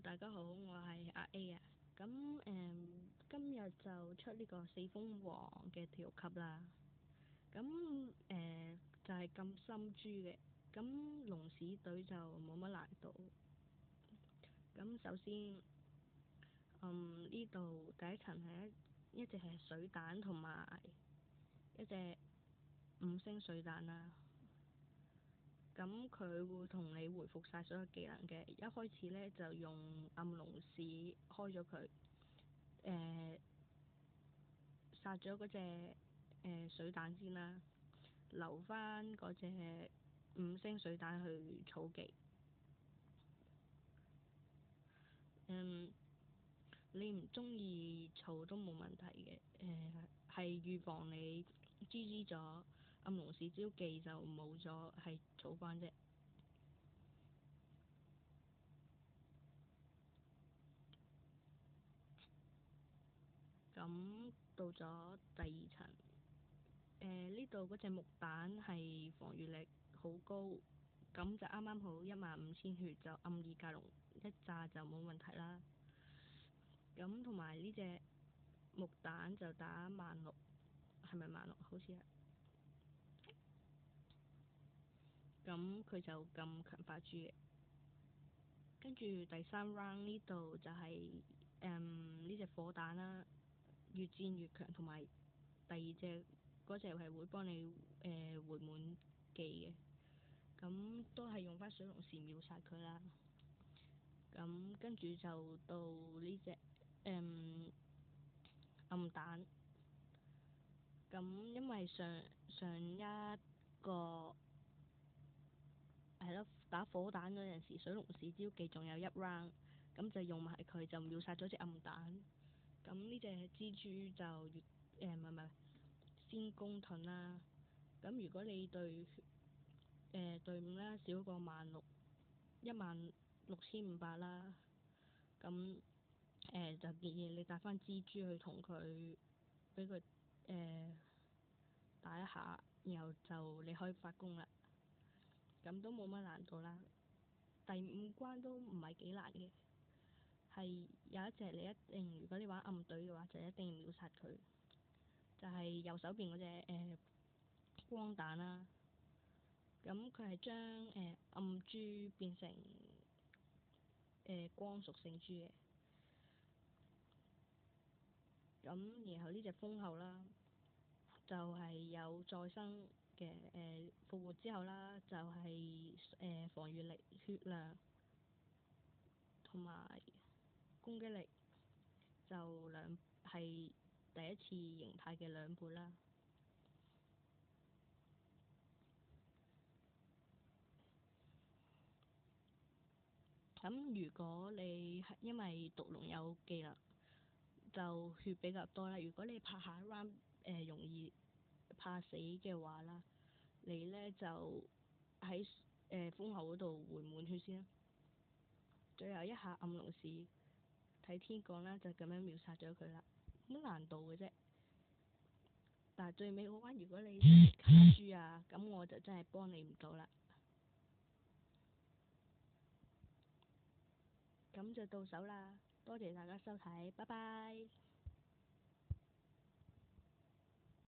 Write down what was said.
大家好，我係阿 A 啊。咁今日就出呢個四風王嘅條級啦。咁就係咁深豬嘅。咁龍屎隊就冇乜難度。咁首先，呢度第一層係一隻係水彈同埋一隻五星水彈啦。咁佢會同你回復晒所有技能嘅。一開始咧就用暗龍屎開咗佢，殺咗嗰隻水彈先啦，留翻嗰隻五星水彈去儲技。你唔中意儲都冇問題嘅。係預防你 GG 咗暗龍屎招技就冇咗，係儲翻啫。咁到咗第二層，呢度嗰隻木蛋係防禦力好高，咁就啱啱好15000血就暗二格龍一炸就冇問題啦。咁同埋呢隻木蛋就打16000，係咪16000？好似係。咁佢就咁強化豬嘅。跟住第三 round 呢度就係呢隻火蛋啦，越戰越強，同埋第二隻嗰隻係會幫你回滿技嘅。咁都係用翻水龍匙秒殺佢啦。咁跟住就到呢隻暗蛋。咁因為上一個係咯，打火彈嗰陣時，水龍屎招技仲有1 round，咁就用埋佢就秒殺咗隻暗蛋。咁呢隻蜘蛛就唔係先攻盾啦。咁如果你隊伍啦少過16500啦，咁就建議你帶翻蜘蛛去同佢俾佢打一下，然後就你可以發功啦。咁都冇乜難度啦。第5關都唔係幾難嘅，係有一隻你一定，如果你玩暗隊嘅話，就一定秒殺佢。就係右手邊嗰隻光彈啦。咁佢係將暗豬變成光屬性豬嘅。咁然後呢隻蜂后啦，就係有再生嘅。復活之後啦，就係防禦力、血量同埋攻擊力就係第一次形態嘅2倍啦。咁如果你係因為毒龍有技能，就血比較多啦。如果你拍下 round 容易怕死嘅話啦，你咧就喺蜂后嗰度回滿血先啦。最後一下暗龍屎睇天降啦，就咁樣秒殺咗佢啦，冇乜難度嘅啫。但係最尾嗰關，如果你卡豬啊，咁我就真係幫你唔到啦。咁就到手啦，多謝大家收睇，拜拜。